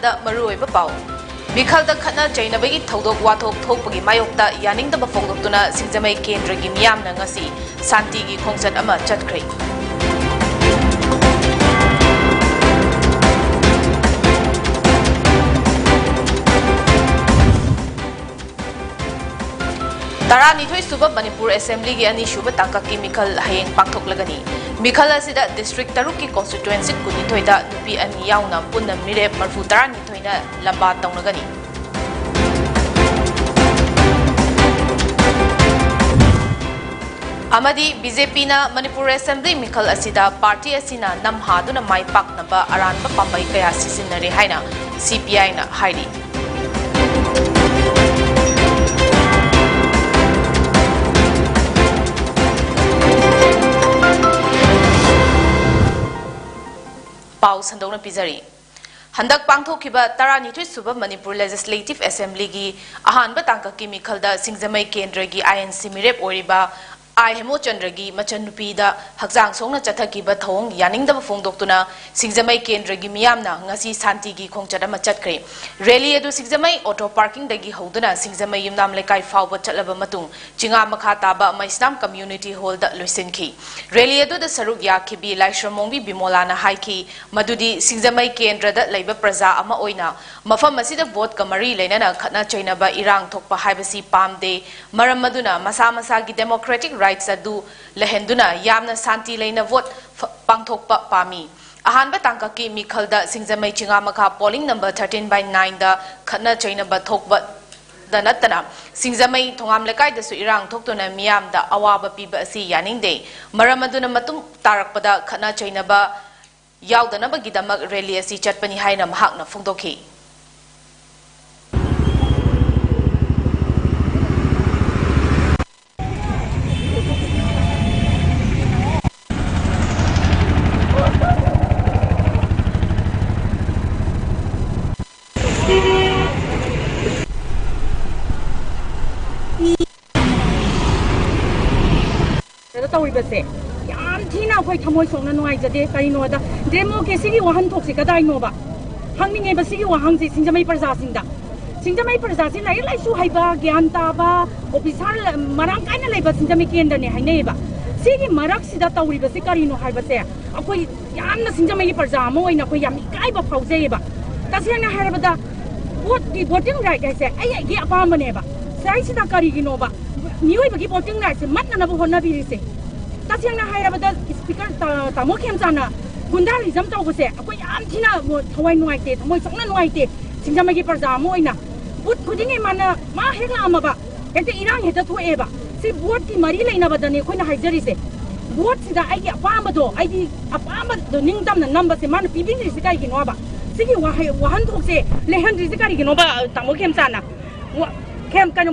ꯃꯈꯥꯗ ꯃꯔꯨꯑꯣꯏꯕ ꯄꯥꯎ ꯃꯤꯈꯜꯗ ꯈꯠꯅ ꯆꯩꯅꯕꯒꯤ ꯊꯧꯗꯣꯛ ꯋꯥꯊꯣꯛ ꯊꯣꯛꯄꯒꯤ ꯃꯥꯌꯣꯛꯇ ꯌꯥꯅꯤꯡꯗꯕ ꯐꯣꯡꯗꯣꯛꯇꯨꯅ ꯁꯤꯡꯖꯃꯩ ꯀꯦꯟꯗ꯭ꯔꯒꯤ ꯃꯤꯌꯥꯝꯅ ꯉꯁꯤ ꯁꯥꯟꯇꯤꯒꯤ ꯈꯣꯡꯆꯠ ꯑꯃ ꯆꯠꯈ꯭ꯔꯦ Taranithoi suba Manipur Assembly gi ani suba tangkaki mikhal hayeng pangthoklagani mikhal asida district taruk ki constituency kunithoi da nupi ani yauna punna mirep marfu taranithoi na lamba tawnagani amadi BJP na Manipur Assembly mikhal asida party asina namhaduna mai paknaba aranba pambai kaya sisinare haina CPI na hairi Pau Sandona Pizari. Handak Pangthokiba Taranithoi suba Manipur Legislative Assembly gi ahanba tangkaki mikhalda Singzamai Kendra gi INC mirep oriba I Hemo Chandra gi machanupi da hakjang songna chathakiba thong yaningdaba fongdoktuna Singzamai Kendra gi miyamna ngasi santi gi khongchada ma chatkre rally adu Singzamai auto parking dagi hoduna Singzamai yumnam lekai fawba chatlaba matung chinga makha taba Maisnam community hall da loisinki rally adu da saruk yakhibi Laishramongbi Bimolana haiki madudi Singzamai Kendra da leiba praja ama oina mafam asida vote kamari leinana khatna chainaba irang thokpa haibasi pamde maram maduna masa masa gi democratic rights adu lehenduna yamna santi leina vote pangthokpa pami ahanba tangkaki mikhalda Singzamai chingamakha polling number 13/9 da khatna chainaba thokba danatana Singzamai thongam lekai da su irang thoktuna miyam da awaba piba asi yaningde maramaduna matung tarakpada khatna chainaba yaudana gidamak rally asi chatpani haina mahakna phongdokhi Tina koi thamoi songna nuai jade kaino da democracy gi wahan thok se kadai no ba hangning e ba sigi wahang ji Singzamai praja sing lai lai su haiba gyan ta ba officer marang kaina lai ba Singzamai kendra ne hainei ba sigi marak sida tawri ba se karino haiba se akoi yamna Singzamai praja mo oina koi yam kai ba phauze ba tasena haraba da voting right ai se ai gi apa mane ba sai sida kari gi no ba nioi ba gi voting right se matna na ba honna bi se Tasiyangna hairabada speaker tamo kemjana gundalism tawbase akoi yam thina thawai nuaite thamoi songna nuaite Singzamai gi praja mo oina but khudingi mana ma hekla amaba ete irang heta thoeba si vote ki mari leina badane khoina haijari se vote sida ai gi apamba do ningdam na number se man pibing ri sikai gi noba sigi wahan thokse lehan ri sikari gi noba tamo kemjana kem kan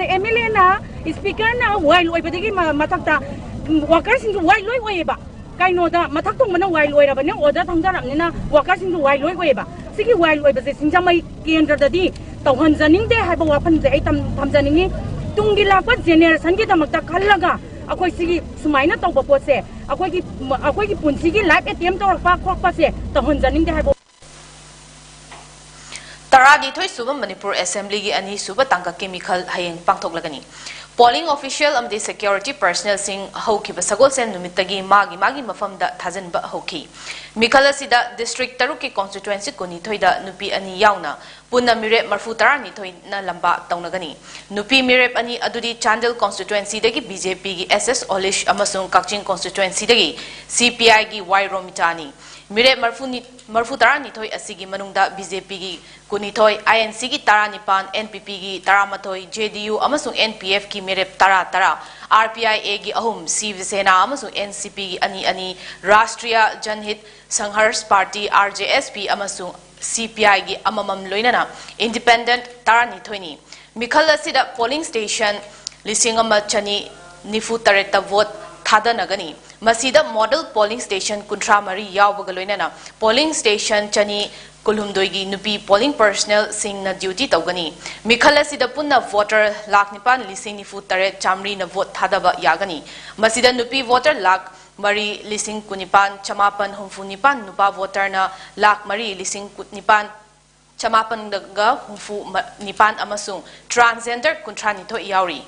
ne MLA na speaker na wai loi badagi matakta workers into wai loi weba kaino da mathak tong mana wai loi rabane order thangdaram nina workers into wai loi weba sigi wai loi ba se Singzamai kendra da di tawhan janing de haiba wafan je ai thamjaningi tungi lakwa generation gi damakta khallaga akoi sigi sumaina tawba pose akoi gi punsi gi life attempt torpa khokpa se tawhan janing de haiba Taranithoi suba Manipur Assembly gi ani suba tangkaki mikhal hayeng pangthoklagani Polling official amdi security personnel sing haukiba sagol sen numitagi magi mafamda thajanba hauki mikhala sida district taruki constituency kunithoida nupi ani yauna punna mirep marfu taranithoi na lamba tawnagani nupi mirep ani adudi Chandel constituency dagi BJP gi SS Olish amasung Kakching constituency dagi CPI gi Y Romitani mirep marfu taranithoi asigi manungda BJP gi kunithoi INC gi taranipan NPP gi taramathoi JDU amasung NPF gi mirep tara RPIA gi ahum Sivasena amasung NCP gi ani Rashtriya Janhit Sanghars Party RJSP amasung CPI gi amamam loinana independent taranithoini mikhal asida polling station lisingama chani nifu tareta vote thadana masida model polling station kuntra mari yawbaga loinana polling station chani kulhumdoigi nupi polling personnel sing na duty tawgani mikhal asida punna voter lakh nipan lising nifu tare chamri na vote thadaba yagani masida nupi voter lakh mari lising kunipan chamapan humfunipan nupa voter na lakh mari lising kutnipan Chamapandaga Humfu Nipan Amasung Transgender Kuntranito Yauri.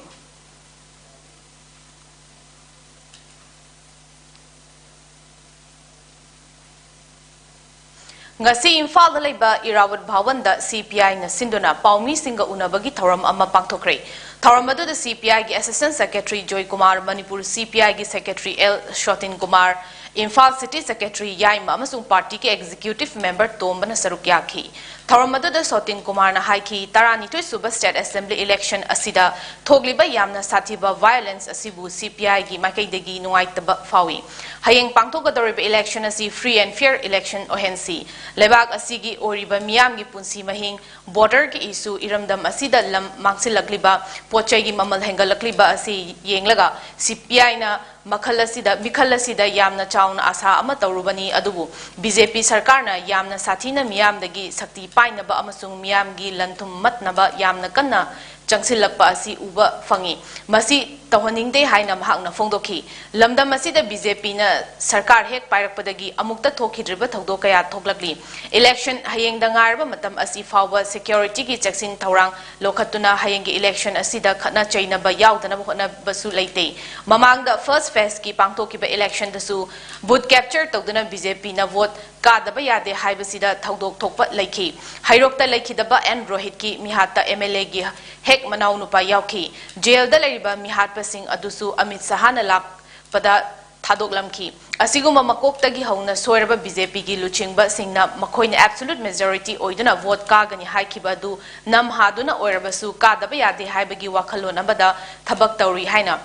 Ngasi Imphal da laiba Irawat Bhawan da CPI na sinduna Paumi Singa Unabagi Thoram ama pangthokre. Thoram adu da CPI gi Assistant Secretary Joy Kumar, Manipur CPI gi Secretary L Shotin Kumar, Imphal City Secretary Yaima amasung party ki executive member Tombana Saruk yakhi. Thoram adu da Shotin Kumar na haiki Taranitoi Suba State Assembly election asida thogliba yamna sathiba violence asibu CPI gi makaidagi nuaitaba fawi. Hayeng pangthogadoriba election asi free and fair election ohensi. Lebak asigi oriba miyam gi punsi mahing border ki issue iramdam asida lam mangsilagliba pochai gi mamal hengalakliba asi yenglaga CPI na mikhalasida yamna chauna asa ama tawrubani adubu BJP sarkar na yamna sathina miyam dagi sakti painaba amasung miyam gi lanthum matnaba yamna kanna changsilakpa asi uba fangi masi tawhaningde haina mahakna phongdokhi lamdam asida BJP na sarkar hek pairakpadagi amukta thokhidriba thogdo kaya thoklakli election hayeng dangarba matam asi fawba security gi cheksin thorang lokhatuna hayeng gi election asida khana chainaba yaudana hona basu leite mamangda first phase ki pangthokiba election dasu booth capture togduna BJP na vote kadaba yade haibasida thogdok thokpa leikhi hairokta leikhidaba N Rohit ki mihata MLA gi hek manau nupa yauki jail da leriba mihat pasing adusu Amit Sahana lak pada thadok lamki asiguma makoktagi hauna soiraba BJP gi luchingba singna makoina absolute majority oiduna vote kagani haikiba du nam haduna oirabasu kadaba yade haibagi wakhalon abada thabak tawri haina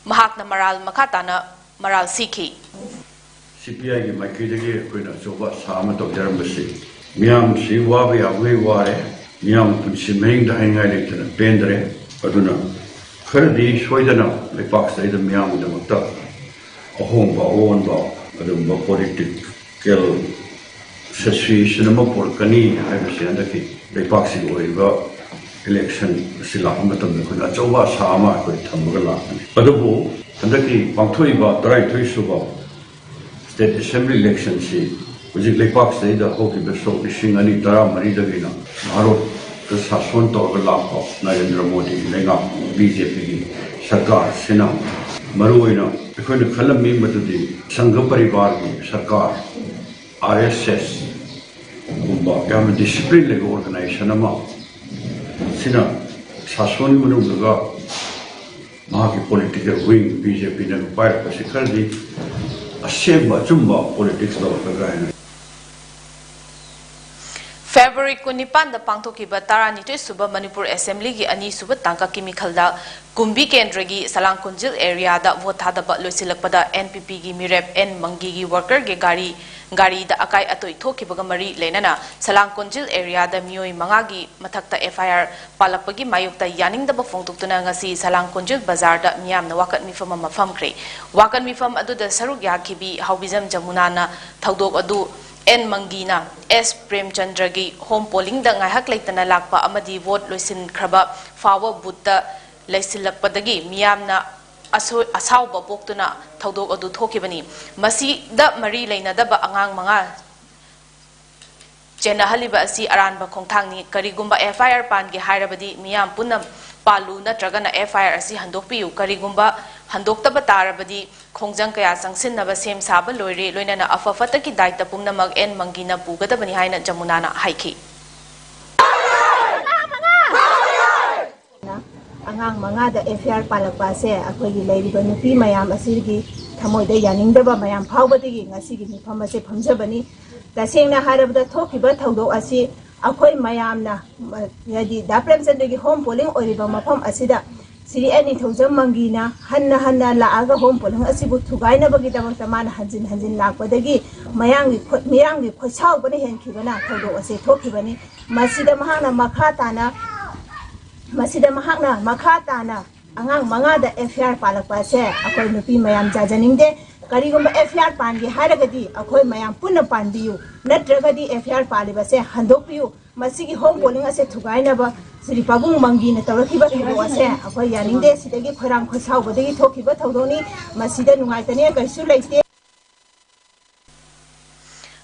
mahakna maral makatana maral sikhi CPI gi maikidagi koina soba sama tokjarambasi miyam si wabi awei ware miyam punsi meng da hangai leitana pendre aduna khardi soidana lepak saida miyam da makta ahom ba on ba adum ba political situation ma porkani haibasi andaki lepak si oiba election sila matam khuna choba sama ko thamga la adubu andaki pangthoi ba tarai thoi suba state assembly election si Ujik lepak saida hoki besok isingani tara mari dagina Bharat ka sason tor lako Narendra Modi lenga BJP gi sarkar sina maruina ekhone khalam mi matudi sangha parivar gi sarkar RSS gumba gam discipline leg organization ama sina sason manu daga mahaki political wing BJP na pair ka sikhardi asemba chumba politics do ka February Kunipan da pangthokiba Taranitoi Suba Manipur Assembly gi ani suba tangka kimikhalda Kumbi Kendragi Salang Kunjil area da vote thadaba loisilakpada NPP gi Mirep N Mangi gi worker ge gari da akai atoi thokibaga mari lenana Salang Kunjil area da mioi manga gi mathakta FIR palakpagi mayukta yaningdaba phongtuktuna ngasi Salang Kunjil bazar da miyamna wakat mifam ama famkre wakat mifam adu da saruk yakhibi haubizam jamuna na thaudok adu N Mangina S Premchandragi home polling da ngahak leitana lakpa amadi vote loisin khraba fawa butta leisilakpadagi miyamna asawba poktuna thaudok adu thokibani masi da mari leinadaba angang manga chenahaliba asi aranba khongthangni karigumba FIR pangi hairabadi miyam punam palu natragana FIR asi handokpiu karigumba handoktaba tarabadi khongjang kaya sangsinnaba sem saba loire loinana afafata ki daita pumnamag En Mangina pugadabani haina jamunana haiki angang manga da FIR palakpa se akogi leiriba nupi mayam asirgi thamoida yaningdaba mayam phawbadigi ngasigi mifam ase phamjabani tasengna harabda thokiba thaudo asi akoi mayamna yadi da premchandagi home polling oriba mafam asida Siri ani thojam mangina hanna laaga home polling asibu thugaina bagi damakta mana hanjin lakpadagi mayangi khochau bani henkibana thodo ase thokibani masida mahana makhatana angang manga da FIR palakpa se akoi nupi mayam jajaningde karigumba FIR pangi haragadi akoi mayam punna panbiyu natragadi FIR paliba se handokpiyu masigi home polling ase thugaina ba Sri Pabung Mangina Tarakiba Ase, Akwa Yaninde, Sidagi Koram Kosau, Badagi Tokiba Todoni, Masida Numaitania, Gasu Lake.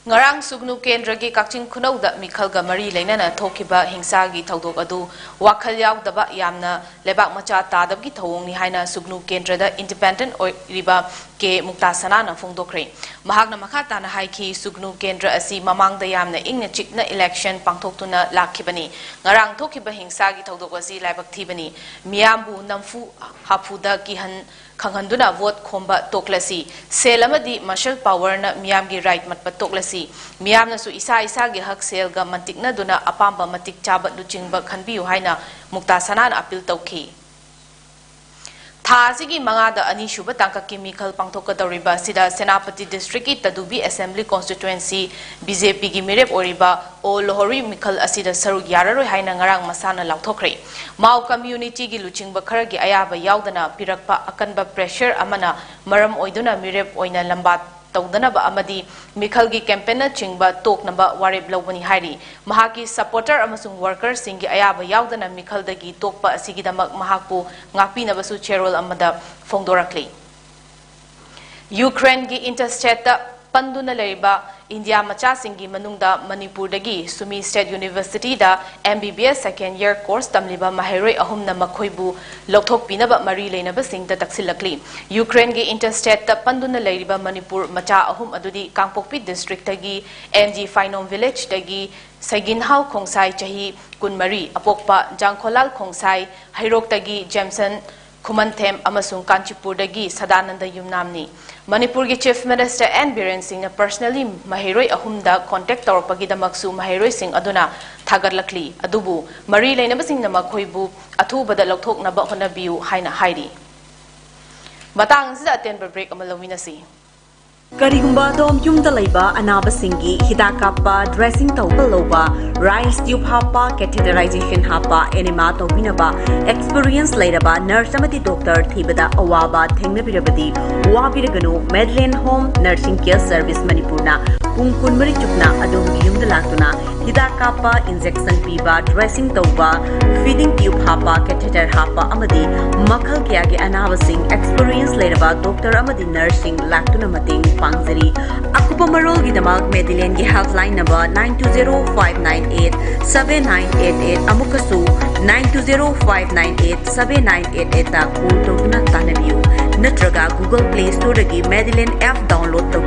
Ngarang Sugnu Kendragi Kakching Kunauda Mikhalga Mari Lenana Tokiba Hingsagi Taudo Adu Wakalyaw Daba Yamna Lebak Macha Tadabgi Tawongi Haina Sugnu Kendrada Independent Riba Ke Muktasanana Fungdokre Mahagna Makatana Haiki Sugnu Kendra Asi Mamang the Yamna Ingna Chikna election Pangtoktuna Lakibani Ngarang Tokiba Hingsagi Taudokwasi Labak Tibani Miambu Namfu Hapuda Kihan Kanghanduna vote khomba toklasi selamadi martial power na miyam gi right matpa toklasi miyam na su isa gi hak sel ga mantikna duna apamba matik chabat luchingba khanbiu haina mukta sanan appeal tawki Thasigi Mangada Anishuba Tanka Chemical Pangtoka Doriba Sida Senapati District Tadubi Assembly Constituency BJP Gi Mirep Oriba O Lohori Mikal Asida Saru Yararo Haina Ngarang Masana Lautokre Mau Community Gi Luchingba Karagi Ayaba Yaudana Pirakpa Akanba Pressure Amana Maram Oiduna Mirep Oina Lambat Taudanaba Amadi Mikhalgi campaigner Chingba Tok Namba Warib Lawani Hari Mahaki supporter Amasung workers Singi Ayaba Yaudana Mikhaldagi Tokpa Asigidamak Mahaku Ngapi Nabasu Cherol Amada Fongdorakli Ukraine Gi Interstate Panduna Leriba India Macha Singi Manungda Manipur Dagi Sumi State University da MBBS second year course Tamliba Mahiroi Ahumna Makoibu Lokthok Pinaba Mari Lenaba Singh da Taksilakli Ukraine Gi Interstate Panduna Leriba Manipur Macha Ahum Adudi Kangpokpi District Dagi NG Fainom Village Dagi Saginhau Khongsai Chahi Kunmari Apokpa Jangkholal Khongsai Hairok Dagi Jameson Kumanthem Amasung Kanchipur Dagi Sadananda Yumnamni Manipur Gi Chief Minister N. Biren Singh personally Mahiroi Ahumda contact Torpagi Damaksu Mahiroi Singh Aduna Thagarlakli Adubu Mari Lainaba Singh Namakoibu Athubada Lokthok Naba Honabiu Haina Hairi Matang Sida Atenba break Amalawinasi Karigumba dom yumda laiba anaba singi hidakapa dressing tawba loba rice tube hapa catheterization hapa enema tawinaba experience lairaba nurse amati doctor thibada awaba thengnabirabadi wabiraganu Medline Home Nursing Care Service Manipurna pung kunmari chukna adom yumda laktuna hidakapa injection piba dressing tawba feeding tube hapa catheter hapa amadi makhal kya ge anaba sing experience lairaba doctor amadi nursing laktuna mating Pangzari Akupa Marol Gidamak Medline Gi Helpline number 920-598-7988 Amukasu 920-598-7988 ta call to Tanabiu Natraga Google Play Store Gi Medline app download to